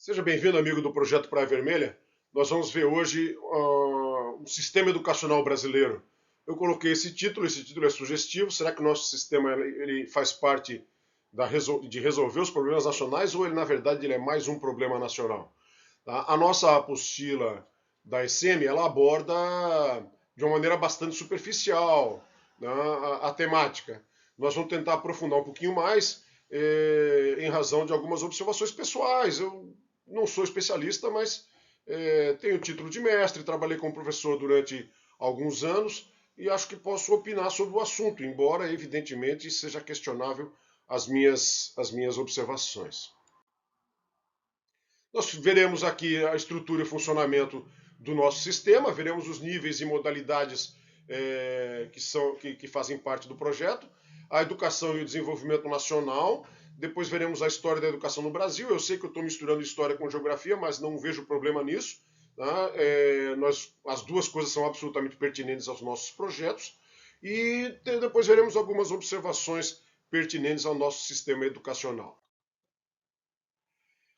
Seja bem-vindo, amigo do Projeto Praia Vermelha. Nós vamos ver hoje o sistema educacional brasileiro. Eu coloquei esse título é sugestivo. Será que o nosso sistema ele faz parte de resolver os problemas nacionais ou ele, na verdade, ele é mais um problema nacional? Tá? A nossa apostila da ESEMI, ela aborda de uma maneira bastante superficial, né, a temática. Nós vamos tentar aprofundar um pouquinho mais em razão de algumas observações pessoais. Eu não sou especialista, mas tenho título de mestre, trabalhei como professor durante alguns anos e acho que posso opinar sobre o assunto, embora, evidentemente, seja questionável as minhas observações. Nós veremos aqui a estrutura e funcionamento do nosso sistema, veremos os níveis e modalidades que fazem parte do projeto, a educação e o desenvolvimento nacional, depois veremos a história da educação no Brasil. Eu sei que eu estou misturando história com geografia, mas não vejo problema nisso. Tá? As duas coisas são absolutamente pertinentes aos nossos projetos. E depois veremos algumas observações pertinentes ao nosso sistema educacional.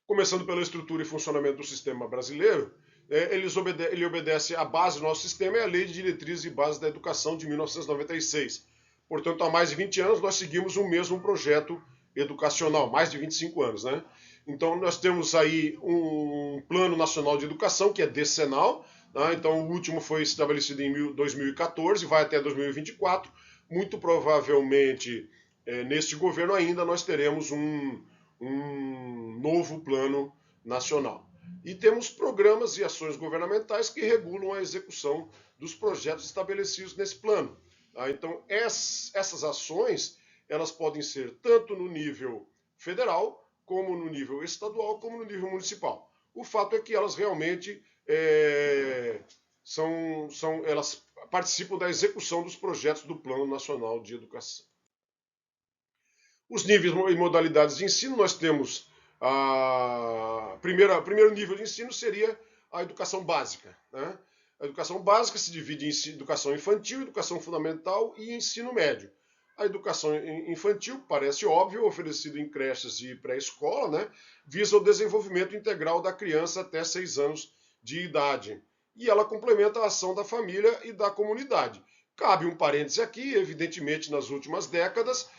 Começando pela estrutura e funcionamento do sistema brasileiro, ele obedece à base do nosso sistema, é a Lei de Diretrizes e Bases da Educação de 1996. Portanto, há mais de 20 anos nós seguimos o mesmo projeto educacional, mais de 25 anos, né? Então, nós temos aí um Plano Nacional de Educação, que é decenal, né? Então, o último foi estabelecido em 2014, vai até 2024. Muito provavelmente, neste governo ainda, nós teremos um novo plano nacional. E temos programas e ações governamentais que regulam a execução dos projetos estabelecidos nesse plano. Então, essas ações elas podem ser tanto no nível federal, como no nível estadual, como no nível municipal. O fato é que elas realmente elas participam da execução dos projetos do Plano Nacional de Educação. Os níveis e modalidades de ensino, nós temos primeiro nível de ensino seria a educação básica. Né? A educação básica se divide em educação infantil, educação fundamental e ensino médio. A educação infantil, parece óbvio, oferecida em creches e pré-escola, né? Visa o desenvolvimento integral da criança até 6 anos de idade. E ela complementa a ação da família e da comunidade. Cabe um parêntese aqui, evidentemente, nas últimas décadas,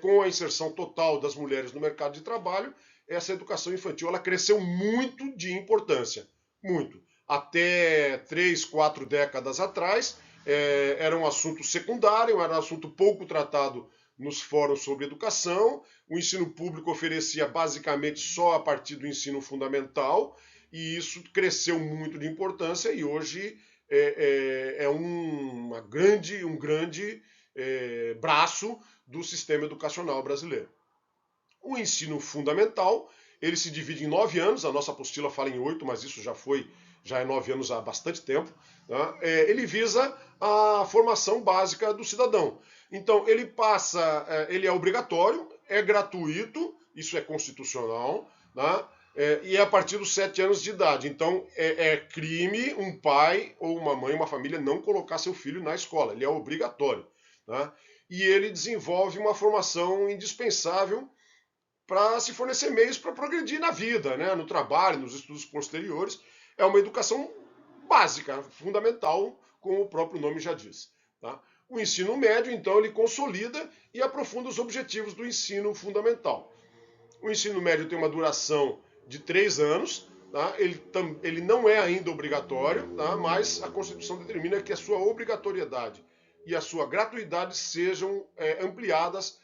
com a inserção total das mulheres no mercado de trabalho, essa educação infantil ela cresceu muito de importância. Muito. Até 3, 4 décadas atrás, era um assunto secundário, era um assunto pouco tratado nos fóruns sobre educação. O ensino público oferecia basicamente só a partir do ensino fundamental, e isso cresceu muito de importância e hoje é um grande braço do sistema educacional brasileiro. O ensino fundamental, ele se divide em 9 anos, a nossa apostila fala em 8, mas isso já é 9 anos há bastante tempo. Né? Ele visa a formação básica do cidadão. Então, ele é obrigatório, é gratuito, isso é constitucional, né? E é a partir dos 7 anos de idade. Então, é crime um pai ou uma mãe, uma família, não colocar seu filho na escola. Ele é obrigatório. Né? E ele desenvolve uma formação indispensável para se fornecer meios para progredir na vida, né? No trabalho, nos estudos posteriores. É uma educação básica, fundamental, como o próprio nome já diz. Tá? O ensino médio, então, ele consolida e aprofunda os objetivos do ensino fundamental. O ensino médio tem uma duração de 3 anos, tá? Ele não é ainda obrigatório, tá? Mas a Constituição determina que a sua obrigatoriedade e a sua gratuidade sejam ampliadas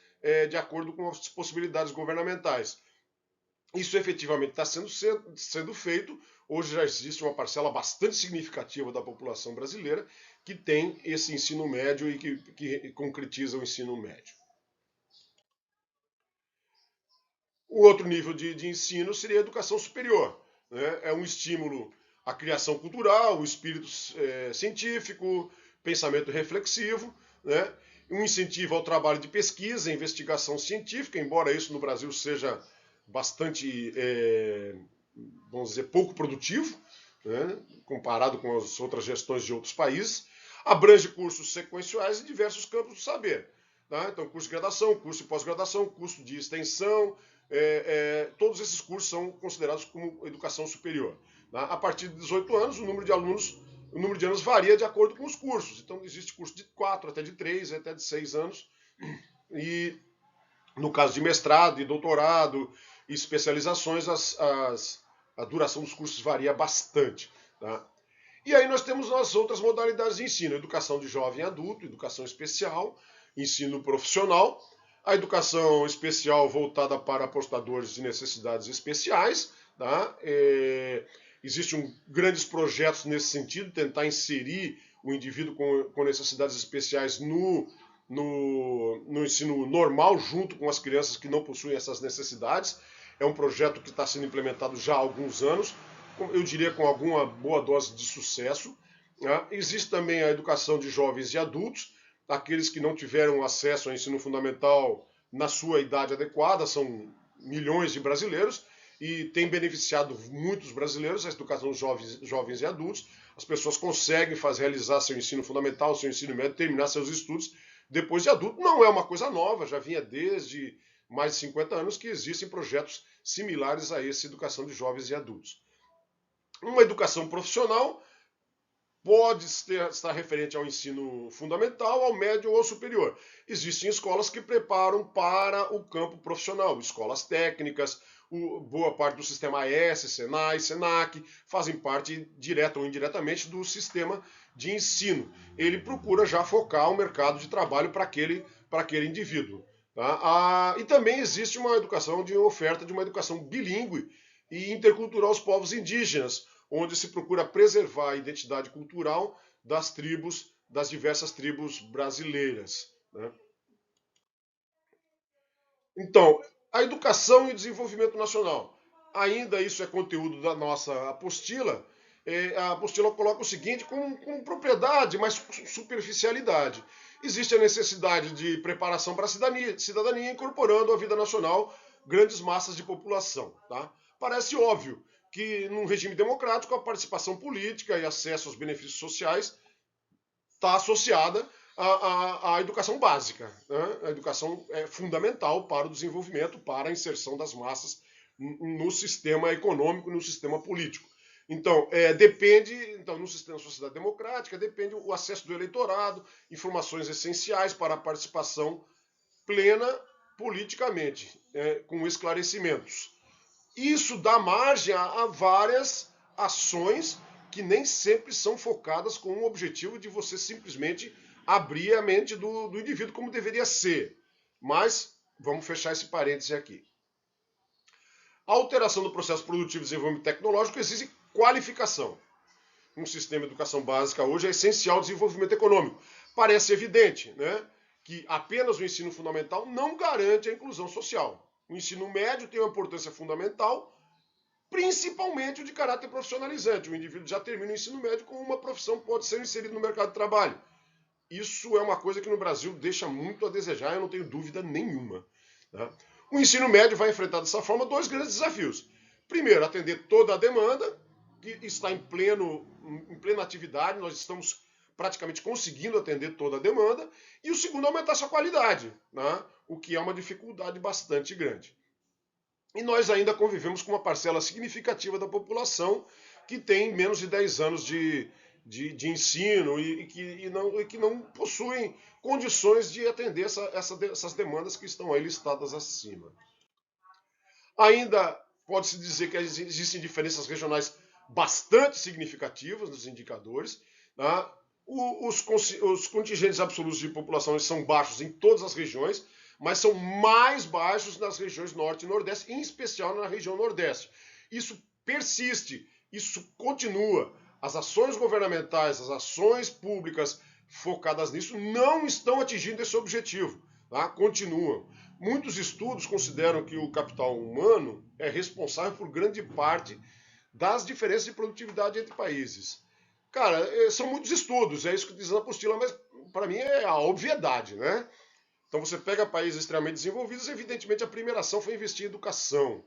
de acordo com as possibilidades governamentais. Isso efetivamente está sendo feito. Hoje já existe uma parcela bastante significativa da população brasileira que tem esse ensino médio e que concretiza o ensino médio. O outro nível de ensino seria a educação superior. Né? É um estímulo à criação cultural, o espírito científico, pensamento reflexivo, né? Um incentivo ao trabalho de pesquisa, investigação científica, embora isso no Brasil seja bastante, vamos dizer, pouco produtivo, né? Comparado com as outras gestões de outros países. Abrange cursos sequenciais e diversos campos do saber. Tá? Então, curso de graduação, curso de pós-graduação, curso de extensão, todos esses cursos são considerados como educação superior. Tá? A partir de 18 anos, o número de alunos, o número de anos varia de acordo com os cursos. Então, existe curso de 4, até de 3, até de 6 anos. E no caso de mestrado e doutorado e especializações, a duração dos cursos varia bastante. Tá? E aí nós temos as outras modalidades de ensino: educação de jovem e adulto, educação especial, ensino profissional, a educação especial voltada para portadores de necessidades especiais. Tá? Existem grandes projetos nesse sentido, tentar inserir o indivíduo com necessidades especiais no ensino normal, junto com as crianças que não possuem essas necessidades. É um projeto que está sendo implementado já há alguns anos, eu diria com alguma boa dose de sucesso. Né? Existe também a educação de jovens e adultos, aqueles que não tiveram acesso ao ensino fundamental na sua idade adequada, são milhões de brasileiros, e tem beneficiado muitos brasileiros a educação de jovens e adultos. As pessoas conseguem realizar seu ensino fundamental, seu ensino médio, terminar seus estudos depois de adulto. Não é uma coisa nova, já vinha desde mais de 50 anos que existem projetos similares a esse, educação de jovens e adultos. Uma educação profissional pode estar referente ao ensino fundamental, ao médio ou ao superior. Existem escolas que preparam para o campo profissional, escolas técnicas, boa parte do sistema AES, Senai, Senac, fazem parte, direta ou indiretamente, do sistema de ensino. Ele procura já focar o mercado de trabalho para aquele indivíduo. Tá? E também existe uma educação de oferta de uma educação bilíngue e intercultural aos povos indígenas, onde se procura preservar a identidade cultural das diversas tribos brasileiras. Né? Então, a educação e o desenvolvimento nacional. Ainda isso é conteúdo da nossa apostila. A apostila coloca o seguinte com propriedade, mas superficialidade. Existe a necessidade de preparação para a cidadania, incorporando à vida nacional grandes massas de população. Tá? Parece óbvio que num regime democrático a participação política e acesso aos benefícios sociais está associada à educação básica. Né? A educação é fundamental para o desenvolvimento, para a inserção das massas no sistema econômico, no sistema político. Então, no sistema de sociedade democrática, depende o acesso do eleitorado, informações essenciais para a participação plena politicamente, com esclarecimentos. Isso dá margem a várias ações que nem sempre são focadas com o objetivo de você simplesmente abrir a mente do indivíduo como deveria ser. Mas vamos fechar esse parêntese aqui. A alteração do processo produtivo e desenvolvimento tecnológico exige qualificação. Um sistema de educação básica hoje é essencial ao desenvolvimento econômico. Parece evidente, né, que apenas o ensino fundamental não garante a inclusão social. O ensino médio tem uma importância fundamental, principalmente o de caráter profissionalizante. O indivíduo já termina o ensino médio com uma profissão que pode ser inserida no mercado de trabalho. Isso é uma coisa que no Brasil deixa muito a desejar, eu não tenho dúvida nenhuma. Tá? O ensino médio vai enfrentar dessa forma dois grandes desafios. Primeiro, atender toda a demanda, que está em plena atividade, nós estamos praticamente conseguindo atender toda a demanda, e o segundo, aumentar sua qualidade, né? O que é uma dificuldade bastante grande. E nós ainda convivemos com uma parcela significativa da população que tem menos de 10 anos de ensino e que não possuem condições de atender essas demandas que estão aí listadas acima. Ainda pode-se dizer que existem diferenças regionais bastante significativas nos indicadores. Né? Os contingentes absolutos de população são baixos em todas as regiões, mas são mais baixos nas regiões Norte e Nordeste, em especial na região Nordeste. Isso persiste, isso continua. As ações governamentais, as ações públicas focadas nisso não estão atingindo esse objetivo. Tá? Continuam. Muitos estudos consideram que o capital humano é responsável por grande parte das diferenças de produtividade entre países. Cara, são muitos estudos, é isso que diz na apostila, mas para mim é a obviedade, né? Então você pega países extremamente desenvolvidos, evidentemente a primeira ação foi investir em educação.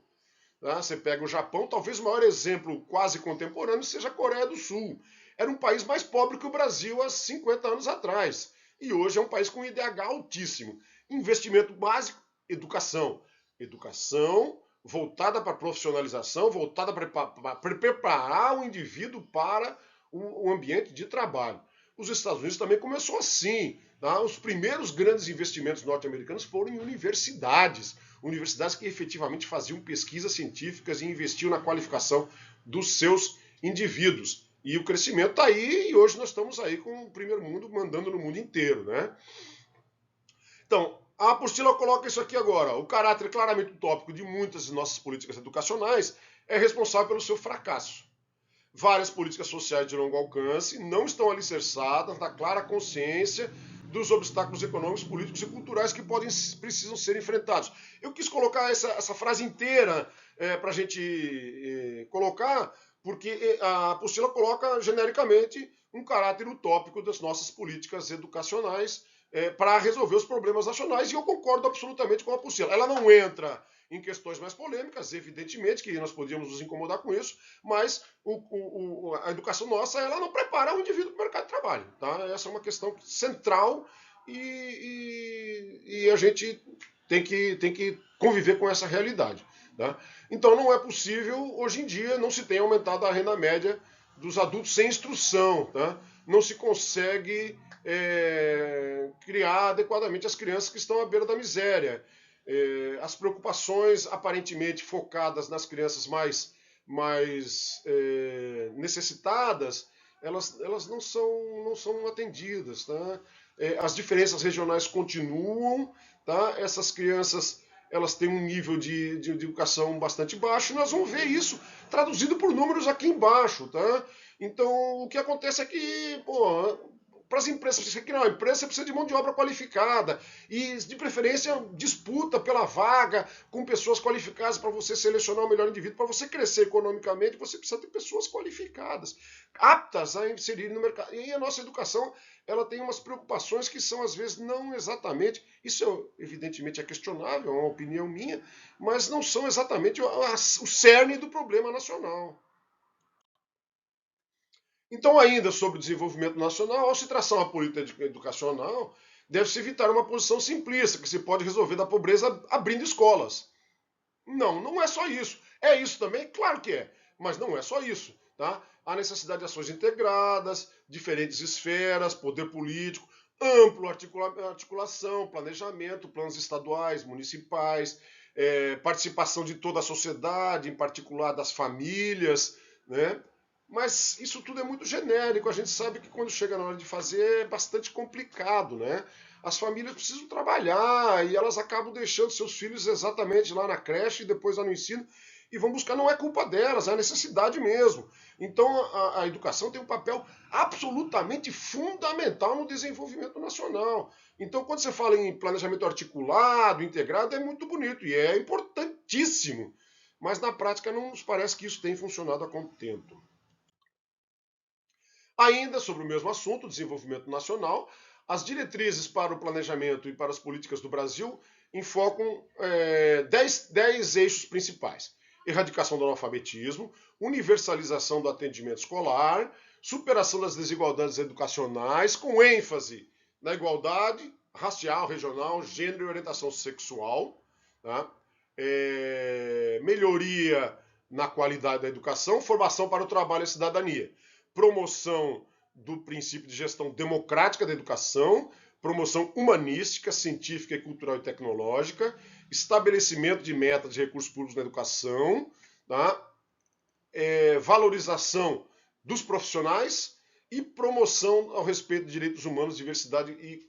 Tá? Você pega o Japão, talvez o maior exemplo quase contemporâneo seja a Coreia do Sul. Era um país mais pobre que o Brasil há 50 anos atrás. E hoje é um país com IDH altíssimo. Investimento básico, educação. Educação voltada para a profissionalização, voltada para preparar o indivíduo para o ambiente de trabalho. Os Estados Unidos também começou assim. Tá? Os primeiros grandes investimentos norte-americanos foram em universidades. Universidades que efetivamente faziam pesquisas científicas e investiam na qualificação dos seus indivíduos. E o crescimento está aí, e hoje nós estamos aí com o primeiro mundo mandando no mundo inteiro, né? Então, a apostila coloca isso aqui agora. O caráter claramente utópico de muitas de nossas políticas educacionais é responsável pelo seu fracasso. Várias políticas sociais de longo alcance não estão alicerçadas na clara consciência dos obstáculos econômicos, políticos e culturais que precisam ser enfrentados. Eu quis colocar essa frase inteira para a gente colocar, porque a apostila coloca genericamente um caráter utópico das nossas políticas educacionais para resolver os problemas nacionais, e eu concordo absolutamente com a apostila. Ela não entra em questões mais polêmicas, evidentemente que nós podíamos nos incomodar com isso, mas a educação nossa, ela não prepara o indivíduo para o mercado de trabalho. Tá? Essa é uma questão central e a gente tem que conviver com essa realidade. Tá? Então não é possível, hoje em dia, não se tem aumentado a renda média dos adultos sem instrução. Tá? Não se consegue criar adequadamente as crianças que estão à beira da miséria. As preocupações aparentemente focadas nas crianças mais necessitadas, elas não são atendidas. Tá? As diferenças regionais continuam, tá? Essas crianças elas têm um nível de educação bastante baixo, e nós vamos ver isso traduzido por números aqui embaixo. Tá? Então, o que acontece é que, para as empresas, você criar uma empresa, você precisa de mão de obra qualificada e, de preferência, disputa pela vaga com pessoas qualificadas para você selecionar o melhor indivíduo. Para você crescer economicamente, você precisa ter pessoas qualificadas, aptas a inserir no mercado. E a nossa educação, ela tem umas preocupações que são, às vezes, não exatamente, isso evidentemente é questionável, é uma opinião minha, mas não são exatamente o cerne do problema nacional. Então, ainda sobre o desenvolvimento nacional, ao se traçar uma política educacional, deve-se evitar uma posição simplista, que se pode resolver da pobreza abrindo escolas. Não, não é só isso. É isso também? Claro que é, mas não é só isso. Tá? Há necessidade de ações integradas, diferentes esferas, poder político, ampla articulação, planejamento, planos estaduais, municipais, participação de toda a sociedade, em particular das famílias, né? Mas isso tudo é muito genérico. A gente sabe que quando chega na hora de fazer é bastante complicado, né? As famílias precisam trabalhar e elas acabam deixando seus filhos exatamente lá na creche e depois lá no ensino e vão buscar. Não é culpa delas, é a necessidade mesmo. Então a educação tem um papel absolutamente fundamental no desenvolvimento nacional. Então quando você fala em planejamento articulado, integrado, é muito bonito e é importantíssimo. Mas na prática não nos parece que isso tem funcionado a contento. Ainda sobre o mesmo assunto, desenvolvimento nacional, as diretrizes para o planejamento e para as políticas do Brasil enfocam 10 eixos principais: erradicação do analfabetismo, universalização do atendimento escolar, superação das desigualdades educacionais, com ênfase na igualdade racial, regional, gênero e orientação sexual, tá? Melhoria na qualidade da educação, formação para o trabalho e a cidadania, promoção do princípio de gestão democrática da educação, promoção humanística, científica, cultural e tecnológica, estabelecimento de metas de recursos públicos na educação, tá? Valorização dos profissionais e promoção ao respeito de direitos humanos, diversidade e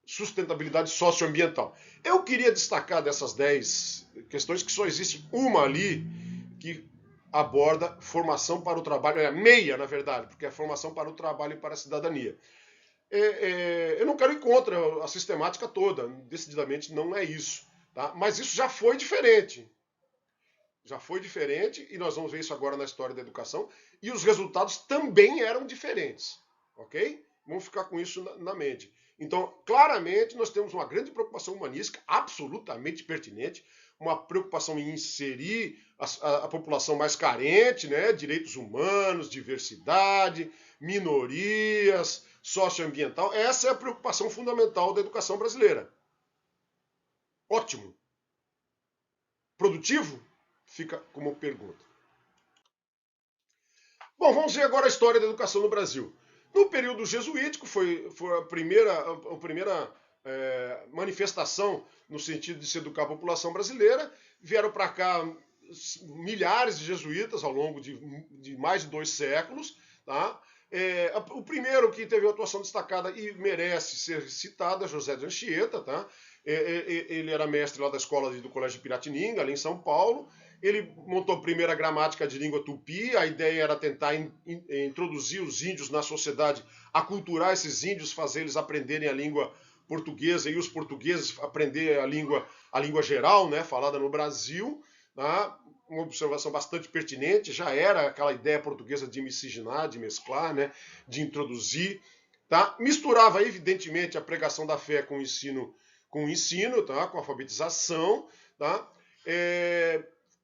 sustentabilidade socioambiental. Eu queria destacar dessas 10 questões que só existe uma ali que aborda formação para o trabalho, meia, na verdade, porque é formação para o trabalho e para a cidadania. Eu não quero ir contra a sistemática toda, decididamente não é isso. Tá? Mas isso já foi diferente. Já foi diferente, e nós vamos ver isso agora na história da educação, e os resultados também eram diferentes. Ok? Vamos ficar com isso na mente. Então, claramente, nós temos uma grande preocupação humanística, absolutamente pertinente, uma preocupação em inserir a população mais carente, né? Direitos humanos, diversidade, minorias, socioambiental. Essa é a preocupação fundamental da educação brasileira. Ótimo. Produtivo? Fica como pergunta. Bom, vamos ver agora a história da educação no Brasil. No período jesuítico, foi a primeira manifestação no sentido de se educar a população brasileira. Vieram para cá milhares de jesuítas ao longo de mais de 2 séculos. Tá? O primeiro que teve uma atuação destacada e merece ser citado é José de Anchieta. Tá? Ele era mestre lá da escola do Colégio de Piratininga, ali em São Paulo. Ele montou a primeira gramática de língua tupi. A ideia era tentar introduzir os índios na sociedade, aculturar esses índios, fazer eles aprenderem a língua portuguesa e os portugueses aprender a língua geral, né, falada no Brasil. Tá? Uma observação bastante pertinente. Já era aquela ideia portuguesa de miscigenar, de mesclar, né, de introduzir. Tá? Misturava, evidentemente, a pregação da fé com o ensino, tá? Com a alfabetização. Tá?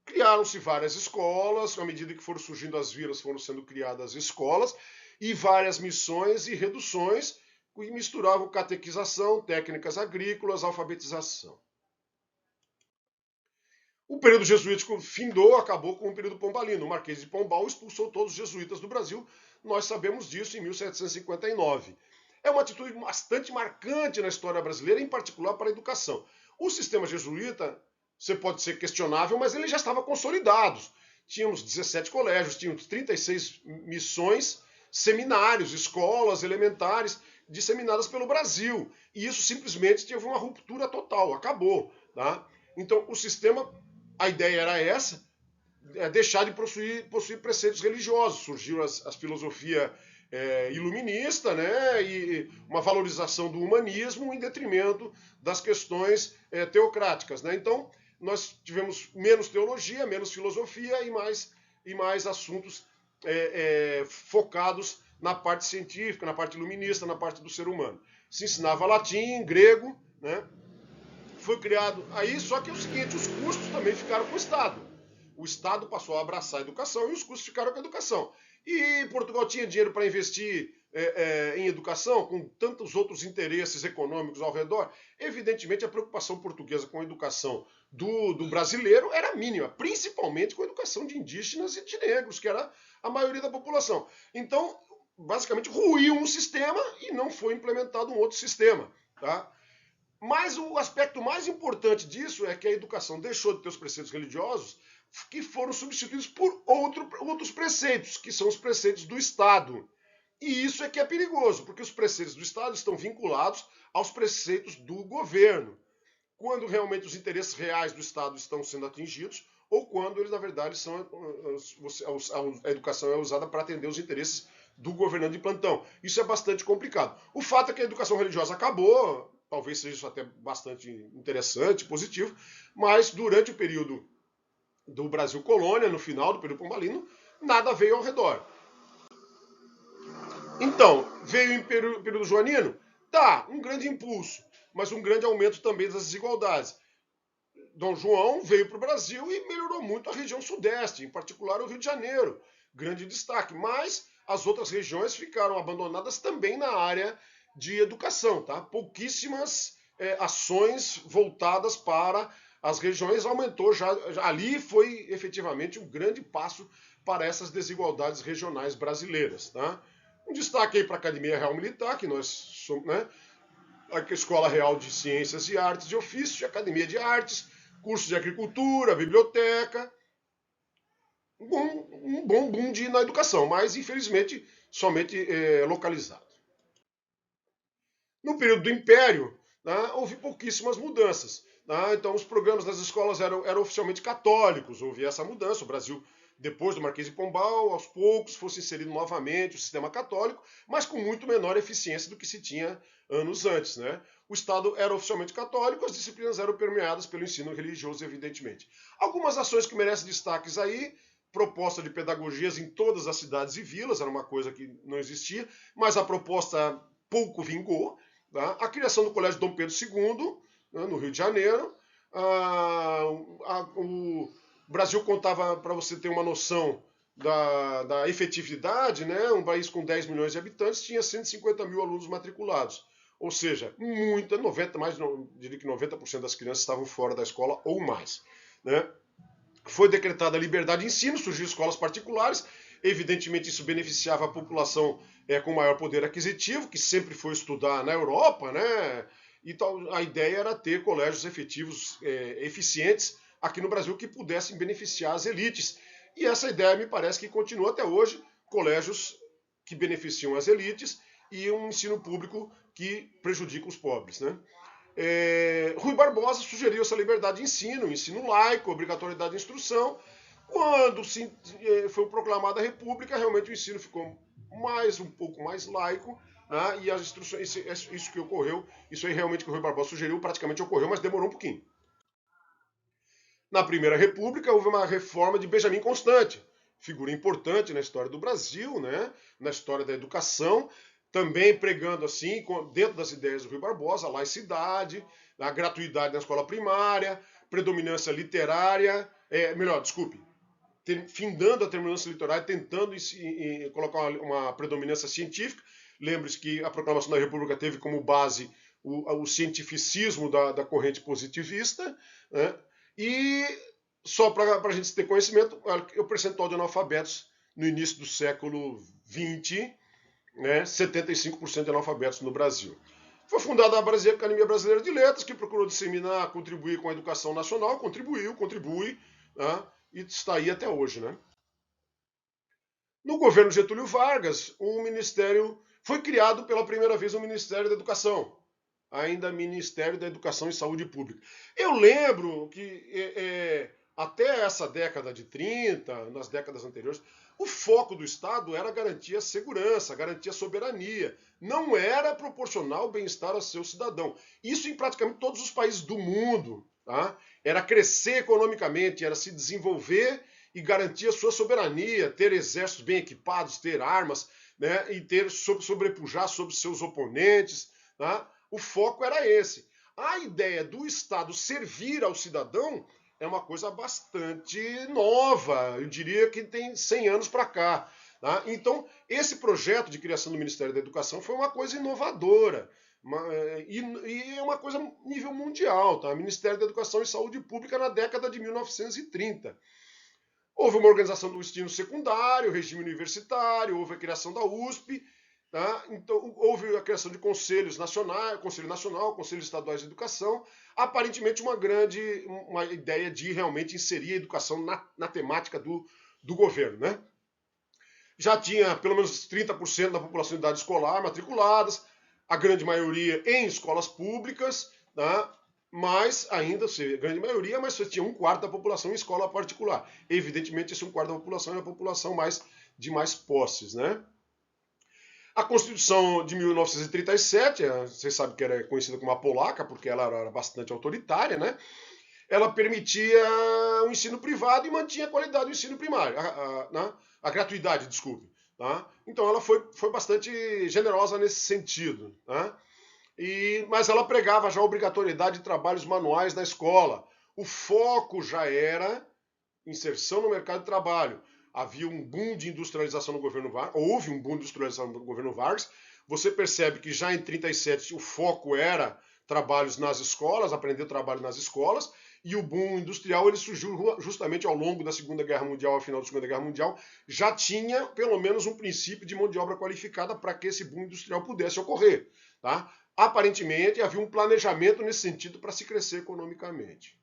Criaram-se várias escolas, à medida que foram surgindo as vilas, foram sendo criadas escolas, e várias missões e reduções, que misturavam catequização, técnicas agrícolas, alfabetização. O período jesuítico findou, acabou com o período pombalino. O Marquês de Pombal expulsou todos os jesuítas do Brasil, nós sabemos disso em 1759. É uma atitude bastante marcante na história brasileira, em particular para a educação. O sistema jesuíta, você pode ser questionável, mas ele já estava consolidado. Tínhamos 17 colégios, tínhamos 36 missões, seminários, escolas elementares disseminadas pelo Brasil. E isso simplesmente teve uma ruptura total, acabou. Tá? Então, o sistema, a ideia era essa, deixar de possuir preceitos religiosos. Surgiu a filosofia iluminista, né, e uma valorização do humanismo em detrimento das questões teocráticas. Né? Então, nós tivemos menos teologia, menos filosofia e mais assuntos focados na parte científica, na parte iluminista, na parte do ser humano. Se ensinava latim, grego, né? Foi criado aí, só que é o seguinte, os custos também ficaram com o Estado. O Estado passou a abraçar a educação e os custos ficaram com a educação. E Portugal tinha dinheiro para investir em educação, com tantos outros interesses econômicos ao redor. Evidentemente, a preocupação portuguesa com a educação do brasileiro era mínima, principalmente com a educação de indígenas e de negros, que era a maioria da população. Então, basicamente, ruiu um sistema e não foi implementado um outro sistema. Tá? Mas o aspecto mais importante disso é que a educação deixou de ter os preceitos religiosos, que foram substituídos por outros preceitos, que são os preceitos do Estado. E isso é que é perigoso, porque os preceitos do Estado estão vinculados aos preceitos do governo, quando realmente os interesses reais do Estado estão sendo atingidos, ou quando eles, na verdade, a educação é usada para atender os interesses do governante de plantão. Isso é bastante complicado. O fato é que a educação religiosa acabou, talvez seja isso até bastante interessante, positivo, mas durante o período do Brasil colônia, no final do período pombalino, nada veio ao redor. Então, veio em período joanino? Tá, um grande impulso, mas um grande aumento também das desigualdades. Dom João veio para o Brasil e melhorou muito a região sudeste, em particular o Rio de Janeiro, grande destaque. Mas as outras regiões ficaram abandonadas também na área de educação, tá? Pouquíssimas ações voltadas para as regiões, aumentou já. Ali foi efetivamente um grande passo para essas desigualdades regionais brasileiras, tá? Um destaque aí para a Academia Real Militar, que nós somos, né? A Escola Real de Ciências e Artes de Ofício, Academia de Artes, curso de agricultura, biblioteca. Um bom boom na educação, mas infelizmente somente localizado. No período do Império, né, houve pouquíssimas mudanças. Né? Então, os programas das escolas eram oficialmente católicos. Houve essa mudança. O Brasil, depois do Marquês de Pombal, aos poucos fosse inserido novamente o sistema católico, mas com muito menor eficiência do que se tinha anos antes. Né? O Estado era oficialmente católico, as disciplinas eram permeadas pelo ensino religioso, evidentemente. Algumas ações que merecem destaques aí: proposta de pedagogias em todas as cidades e vilas, era uma coisa que não existia, mas a proposta pouco vingou. Tá? A criação do Colégio Dom Pedro II, né, no Rio de Janeiro. O Brasil contava, para você ter uma noção, da efetividade, né, um país com 10 milhões de habitantes tinha 150 mil alunos matriculados. Ou seja, diria que 90% das crianças estavam fora da escola ou mais. Né? Foi decretada a liberdade de ensino, surgiram escolas particulares, evidentemente isso beneficiava a população com maior poder aquisitivo, que sempre foi estudar na Europa, né? Então a ideia era ter colégios efetivos, eficientes aqui no Brasil que pudessem beneficiar as elites. E essa ideia me parece que continua até hoje, colégios que beneficiam as elites e um ensino público que prejudica os pobres, né? Rui Barbosa sugeriu essa liberdade de ensino laico, obrigatoriedade de instrução. Quando foi proclamada a República, realmente o ensino ficou um pouco mais laico, né? E as instruções, isso que ocorreu, isso aí realmente que o Rui Barbosa sugeriu, praticamente ocorreu, mas demorou um pouquinho. Na Primeira República, houve uma reforma de Benjamin Constant, figura importante na história do Brasil, né? Na história da educação, também pregando assim, dentro das ideias do Rui Barbosa, a laicidade, a gratuidade na escola primária, predominância literária, findando a predominância literária, tentando colocar uma predominância científica. Lembre-se que a proclamação da República teve como base o cientificismo da corrente positivista, né? E só para a gente ter conhecimento, o percentual de analfabetos no início do século XX, né, 75% de analfabetos no Brasil. Foi fundada a Academia Brasileira de Letras, que procurou disseminar, contribuir com a educação nacional, contribui, né, e está aí até hoje. Né? No governo Getúlio Vargas, foi criado pela primeira vez o Ministério da Educação, ainda Ministério da Educação e Saúde Pública. Eu lembro que até essa década de 30, nas décadas anteriores, o foco do Estado era garantir a segurança, garantir a soberania. Não era proporcionar o bem-estar ao seu cidadão. Isso em praticamente todos os países do mundo. Tá? Era crescer economicamente, era se desenvolver e garantir a sua soberania, ter exércitos bem equipados, ter armas, né? E sobrepujar sobre seus oponentes. Tá? O foco era esse. A ideia do Estado servir ao cidadão é uma coisa bastante nova, eu diria que tem 100 anos para cá. Tá? Então, esse projeto de criação do Ministério da Educação foi uma coisa inovadora, e é uma coisa nível mundial. Tá? Ministério da Educação e Saúde Pública na década de 1930. Houve uma organização do ensino secundário, regime universitário, houve a criação da USP, tá? Então, houve a criação de conselhos nacionais, Conselho Nacional, Conselhos Estaduais de Educação, aparentemente uma ideia de realmente inserir a educação na temática do governo. Né? Já tinha pelo menos 30% da população de idade escolar matriculadas, a grande maioria em escolas públicas, tá? Mas ainda, grande maioria, mas você tinha 1/4 da população em escola particular. Evidentemente, esse 1/4 da população é a população de mais posses, né? A Constituição de 1937, vocês sabem que era conhecida como a polaca, porque ela era bastante autoritária, né? Ela permitia o ensino privado e mantinha a qualidade do ensino primário, a gratuidade, desculpe. Tá? Então ela foi bastante generosa nesse sentido. Tá? Mas ela pregava já a obrigatoriedade de trabalhos manuais na escola. O foco já era inserção no mercado de trabalho. Havia um boom de industrialização no governo Vargas, houve um boom de industrialização no governo Vargas. Você percebe que já em 37 o foco era trabalhos nas escolas, aprender trabalho nas escolas, e o boom industrial ele surgiu justamente ao longo da Segunda Guerra Mundial, ao final da Segunda Guerra Mundial, já tinha pelo menos um princípio de mão de obra qualificada para que esse boom industrial pudesse ocorrer. Tá? Aparentemente havia um planejamento nesse sentido para se crescer economicamente.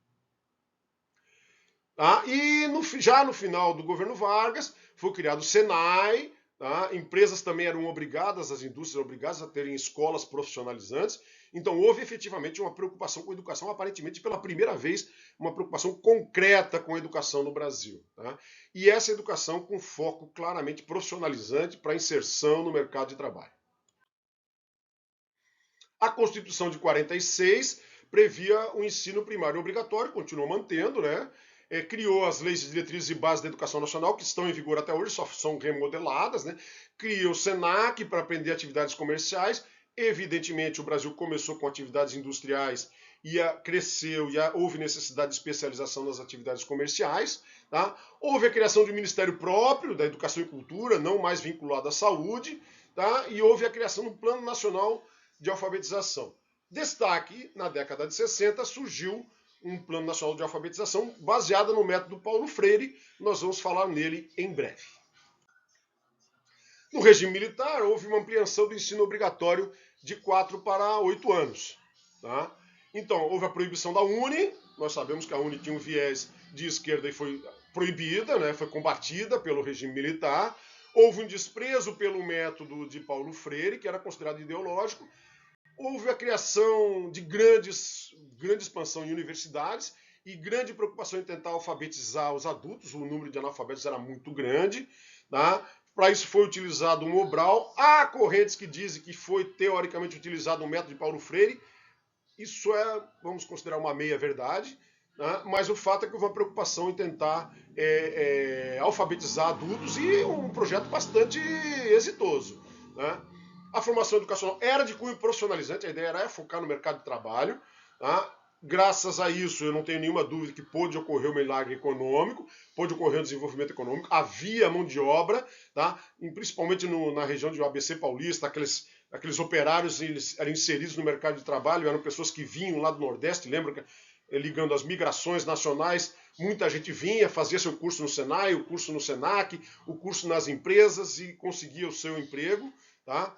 Tá? E já no final do governo Vargas foi criado o Senai, tá? Empresas também eram obrigadas, as indústrias eram obrigadas a terem escolas profissionalizantes. Então houve efetivamente uma preocupação com a educação, aparentemente pela primeira vez, uma preocupação concreta com a educação no Brasil. Tá? E essa educação com foco claramente profissionalizante para inserção no mercado de trabalho. A Constituição de 46 previa o ensino primário obrigatório, continuou mantendo, né? Criou as leis de diretrizes e bases da educação nacional, que estão em vigor até hoje, só são remodeladas, né? Criou o SENAC para aprender atividades comerciais. Evidentemente, o Brasil começou com atividades industriais cresceu e houve necessidade de especialização nas atividades comerciais. Tá? Houve a criação de um ministério próprio da Educação e Cultura, não mais vinculado à saúde, tá? E houve a criação de um Plano Nacional de Alfabetização. Destaque, na década de 60, surgiu um Plano Nacional de Alfabetização baseado no método Paulo Freire. Nós vamos falar nele em breve. No regime militar, houve uma ampliação do ensino obrigatório de 4 para 8 anos. Tá? Então, houve a proibição da Uni. Nós sabemos que a Uni tinha um viés de esquerda e foi proibida, né? Foi combatida pelo regime militar. Houve um desprezo pelo método de Paulo Freire, que era considerado ideológico. Houve a criação de grande expansão em universidades e grande preocupação em tentar alfabetizar os adultos. O número de analfabetos era muito grande. Tá? Para isso foi utilizado o Mobral. Há correntes que dizem que foi teoricamente utilizado o método de Paulo Freire. Isso vamos considerar uma meia-verdade, né? Mas o fato é que houve uma preocupação em tentar alfabetizar adultos e um projeto bastante exitoso. Né? A formação educacional era de cunho profissionalizante, a ideia era focar no mercado de trabalho. Tá? Graças a isso, eu não tenho nenhuma dúvida que pôde ocorrer um milagre econômico, pôde ocorrer um desenvolvimento econômico, havia mão de obra, tá? E principalmente na região de ABC Paulista, aqueles operários eles eram inseridos no mercado de trabalho, eram pessoas que vinham lá do Nordeste, lembra, ligando as migrações nacionais, muita gente vinha, fazia seu curso no Senai, o curso no Senac, o curso nas empresas e conseguia o seu emprego. Tá?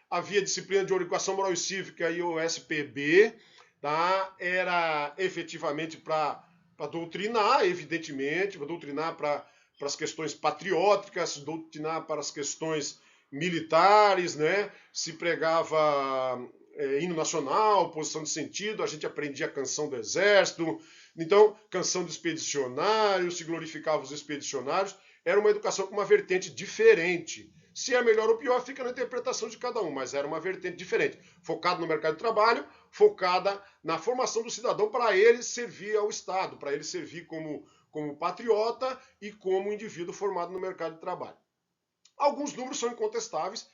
Havia disciplina de educação moral e cívica e o SPB, tá? Era efetivamente para doutrinar, evidentemente, para doutrinar para as questões patrióticas, doutrinar para as questões militares, né? Se pregava hino nacional, posição de sentido, a gente aprendia a canção do exército, então canção de expedicionários, se glorificava os expedicionários, era uma educação com uma vertente diferente. Se é melhor ou pior, fica na interpretação de cada um, mas era uma vertente diferente, focada no mercado de trabalho, focada na formação do cidadão para ele servir ao Estado, para ele servir como patriota e como indivíduo formado no mercado de trabalho. Alguns números são incontestáveis,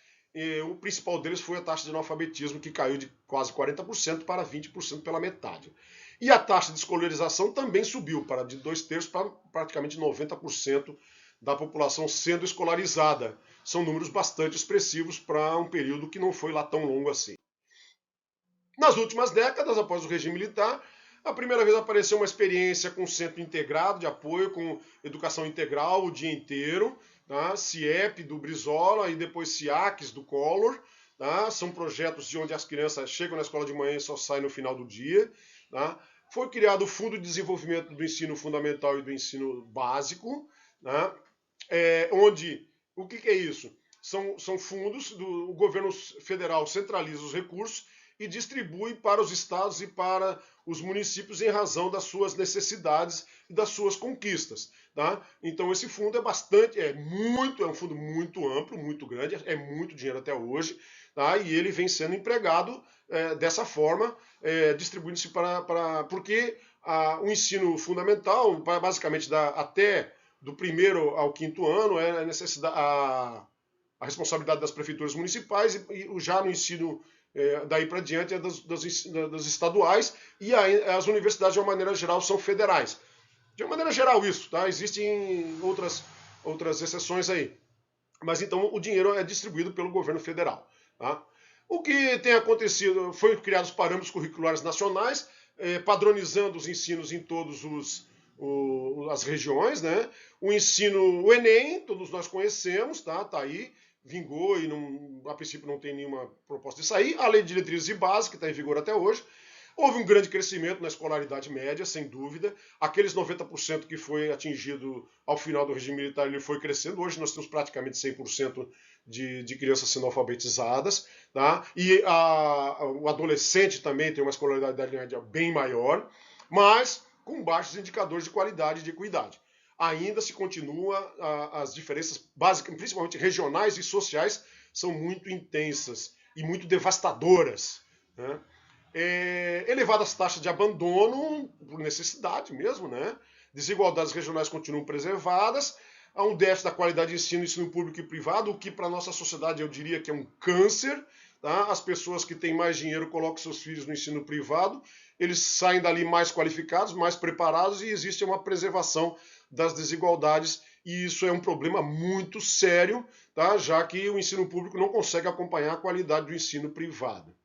o principal deles foi a taxa de analfabetismo, que caiu de quase 40% para 20% pela metade. E a taxa de escolarização também subiu, de 2/3 para praticamente 90% da população sendo escolarizada. São números bastante expressivos para um período que não foi lá tão longo assim. Nas últimas décadas, após o regime militar, a primeira vez apareceu uma experiência com centro integrado de apoio, com educação integral o dia inteiro, tá? CIEP do Brizola e depois CIACs do Collor. Tá? São projetos de onde as crianças chegam na escola de manhã e só saem no final do dia. Tá? Foi criado o Fundo de Desenvolvimento do Ensino Fundamental e do Ensino Básico, tá? Onde, o que é isso? São fundos, o governo federal centraliza os recursos e distribui para os estados e para os municípios em razão das suas necessidades e das suas conquistas. Tá? Então esse fundo é um fundo muito amplo, muito grande, é muito dinheiro até hoje, tá? E ele vem sendo empregado dessa forma, distribuindo-se porque o ensino fundamental, basicamente até do 1º ao 5º ano, a responsabilidade das prefeituras municipais e já no ensino daí para diante é das estaduais e as universidades, de uma maneira geral, são federais. De uma maneira geral isso, tá? Existem outras exceções aí. Mas então o dinheiro é distribuído pelo governo federal. Tá? O que tem acontecido, foi criados parâmetros curriculares nacionais, padronizando os ensinos em todas as regiões, né? O Enem, todos nós conhecemos, tá aí, vingou e a princípio não tem nenhuma proposta de sair. A Lei de Diretrizes e Bases, que está em vigor até hoje. Houve um grande crescimento na escolaridade média, sem dúvida. Aqueles 90% que foi atingido ao final do regime militar, ele foi crescendo. Hoje nós temos praticamente 100% de crianças sendo alfabetizadas. Tá? E o adolescente também tem uma escolaridade média bem maior, mas com baixos indicadores de qualidade e de equidade. Ainda se continua, as diferenças básicas, principalmente regionais e sociais, são muito intensas e muito devastadoras. Né? Elevadas taxas de abandono, por necessidade mesmo, né? Desigualdades regionais continuam preservadas, há um déficit da qualidade de ensino público e privado, o que para a nossa sociedade eu diria que é um câncer, tá? As pessoas que têm mais dinheiro colocam seus filhos no ensino privado, eles saem dali mais qualificados, mais preparados e existe uma preservação das desigualdades e isso é um problema muito sério, tá? Já que o ensino público não consegue acompanhar a qualidade do ensino privado.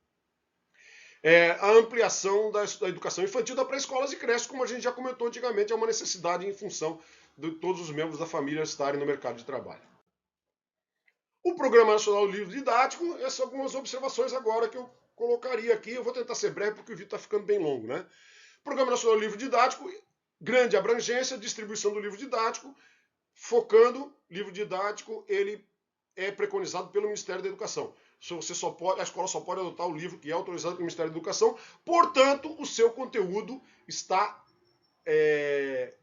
A ampliação da educação infantil da pré-escolas e creches, como a gente já comentou antigamente, é uma necessidade em função de todos os membros da família estarem no mercado de trabalho. O Programa Nacional do Livro Didático, essas são algumas observações agora que eu colocaria aqui. Eu vou tentar ser breve porque o vídeo está ficando bem longo, né? Programa Nacional do Livro Didático, grande abrangência, distribuição do livro didático, focando, livro didático, ele é preconizado pelo Ministério da Educação. A escola só pode adotar o livro que é autorizado pelo Ministério da Educação, portanto, o seu conteúdo está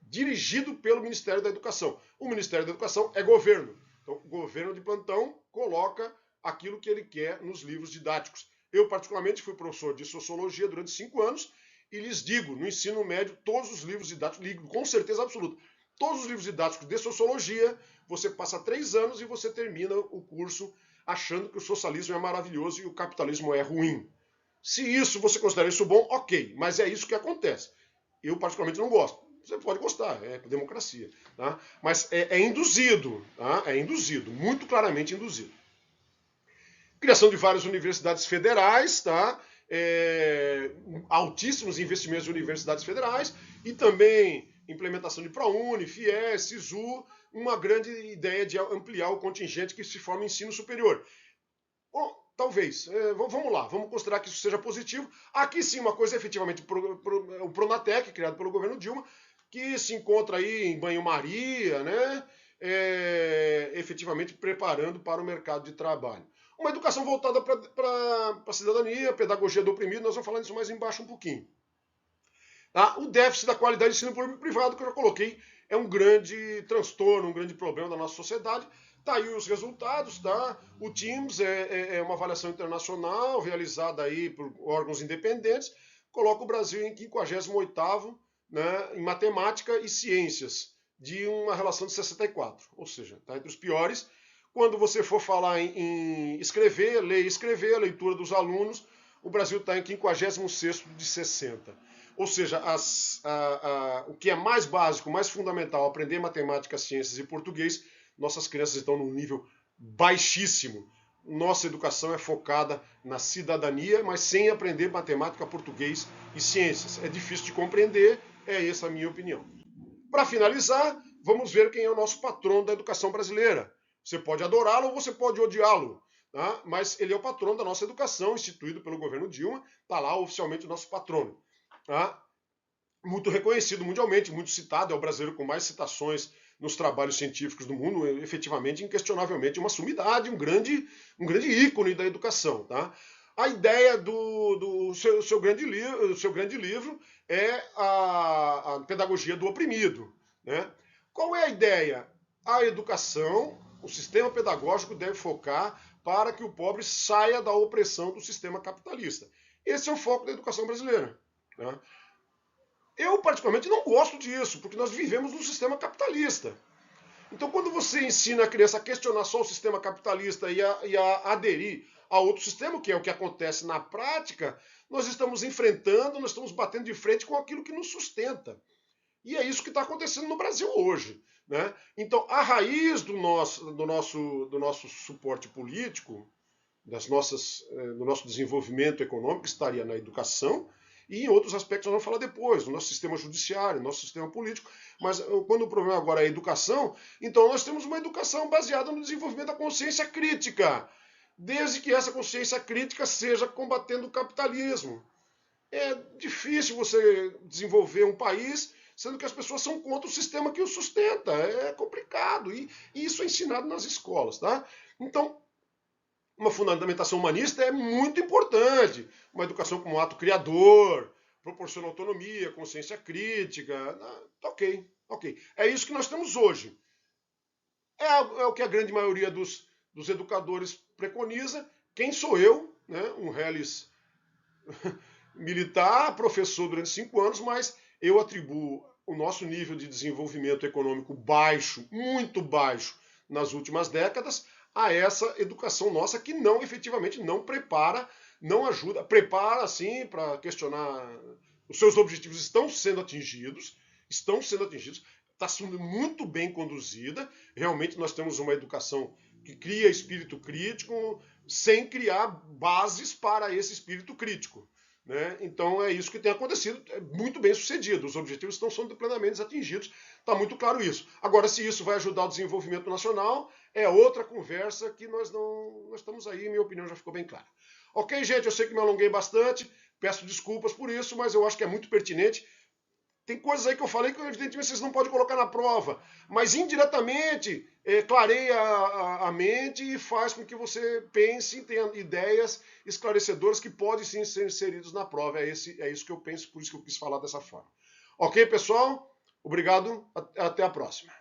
dirigido pelo Ministério da Educação. O Ministério da Educação é governo. Então, o governo de plantão coloca aquilo que ele quer nos livros didáticos. Eu, particularmente, fui professor de Sociologia durante 5 anos e lhes digo, no ensino médio, todos os livros didáticos, ligo com certeza absoluta, todos os livros didáticos de Sociologia, você passa 3 anos e você termina o curso achando que o socialismo é maravilhoso e o capitalismo é ruim. Se isso você considera isso bom, ok, mas é isso que acontece. Eu, particularmente, não gosto. Você pode gostar, é democracia. Tá? Mas é induzido, tá? É induzido, muito claramente induzido. Criação de várias universidades federais, tá? Altíssimos investimentos de universidades federais e também implementação de ProUni, FIES, SISU, uma grande ideia de ampliar o contingente que se forma em ensino superior. Bom, talvez. Vamos lá, vamos considerar que isso seja positivo. Aqui sim, uma coisa efetivamente, o Pronatec, criado pelo governo Dilma, que se encontra aí em banho-maria, né? Efetivamente preparando para o mercado de trabalho. Uma educação voltada para a cidadania, pedagogia do oprimido, nós vamos falar disso mais embaixo um pouquinho. Tá? O déficit da qualidade de ensino público e privado, que eu já coloquei, é um grande transtorno, um grande problema da nossa sociedade. Tá aí os resultados, tá? O TIMSS é uma avaliação internacional realizada aí por órgãos independentes, coloca o Brasil em 58º, né, em matemática e ciências, de uma relação de 64, ou seja, está entre os piores. Quando você for falar em escrever, ler e escrever, a leitura dos alunos, o Brasil está em 56º de 60. Ou seja, o que é mais básico, mais fundamental, aprender matemática, ciências e português, nossas crianças estão num nível baixíssimo. Nossa educação é focada na cidadania, mas sem aprender matemática, português e ciências. É difícil de compreender, é essa a minha opinião. Para finalizar, vamos ver quem é o nosso patrono da educação brasileira. Você pode adorá-lo ou você pode odiá-lo, tá? Mas ele é o patrono da nossa educação, instituído pelo governo Dilma, está lá oficialmente o nosso patrono. Tá? Muito reconhecido mundialmente, muito citado, é o brasileiro com mais citações nos trabalhos científicos do mundo, efetivamente, inquestionavelmente, uma sumidade, um grande ícone da educação. Tá? A ideia do seu grande livro é a pedagogia do oprimido. Né? Qual é a ideia? A educação, o sistema pedagógico deve focar para que o pobre saia da opressão do sistema capitalista. Esse é o foco da educação brasileira. Né? Eu, particularmente, não gosto disso, porque nós vivemos num sistema capitalista. Então, quando você ensina a criança a questionar só o sistema capitalista e a aderir a outro sistema, que é o que acontece na prática, nós estamos enfrentando, nós estamos batendo de frente com aquilo que nos sustenta. E é isso que está acontecendo no Brasil hoje. Né? Então, a raiz do nosso suporte político, do nosso desenvolvimento econômico, estaria na educação, e em outros aspectos nós vamos falar depois, no nosso sistema judiciário, no nosso sistema político. Mas quando o problema agora é a educação, então nós temos uma educação baseada no desenvolvimento da consciência crítica, desde que essa consciência crítica seja combatendo o capitalismo. É difícil você desenvolver um país sendo que as pessoas são contra o sistema que o sustenta. É complicado. E isso é ensinado nas escolas. Tá? Então, uma fundamentação humanista é muito importante. Uma educação como ato criador, proporciona autonomia, consciência crítica. Ok. É isso que nós temos hoje. É o que a grande maioria dos educadores preconiza. Quem sou eu? Né? Um reles militar, professor durante 5 anos, mas eu atribuo o nosso nível de desenvolvimento econômico baixo, muito baixo, nas últimas décadas, a essa educação nossa que não, efetivamente, não prepara, não ajuda, prepara, assim, para questionar, os seus objetivos estão sendo atingidos, está sendo muito bem conduzida, realmente nós temos uma educação que cria espírito crítico, sem criar bases para esse espírito crítico. Né? Então é isso que tem acontecido, é muito bem sucedido, os objetivos estão sendo plenamente atingidos, está muito claro isso. Agora, se isso vai ajudar o desenvolvimento nacional, é outra conversa que nós estamos aí, minha opinião já ficou bem clara. Ok, gente, eu sei que me alonguei bastante, peço desculpas por isso, mas eu acho que é muito pertinente. Tem coisas aí que eu falei que, evidentemente, vocês não podem colocar na prova, mas indiretamente clareia a mente e faz com que você pense e tenha ideias esclarecedoras que podem sim ser inseridas na prova. É isso que eu penso, por isso que eu quis falar dessa forma. Ok, pessoal? Obrigado, até a próxima.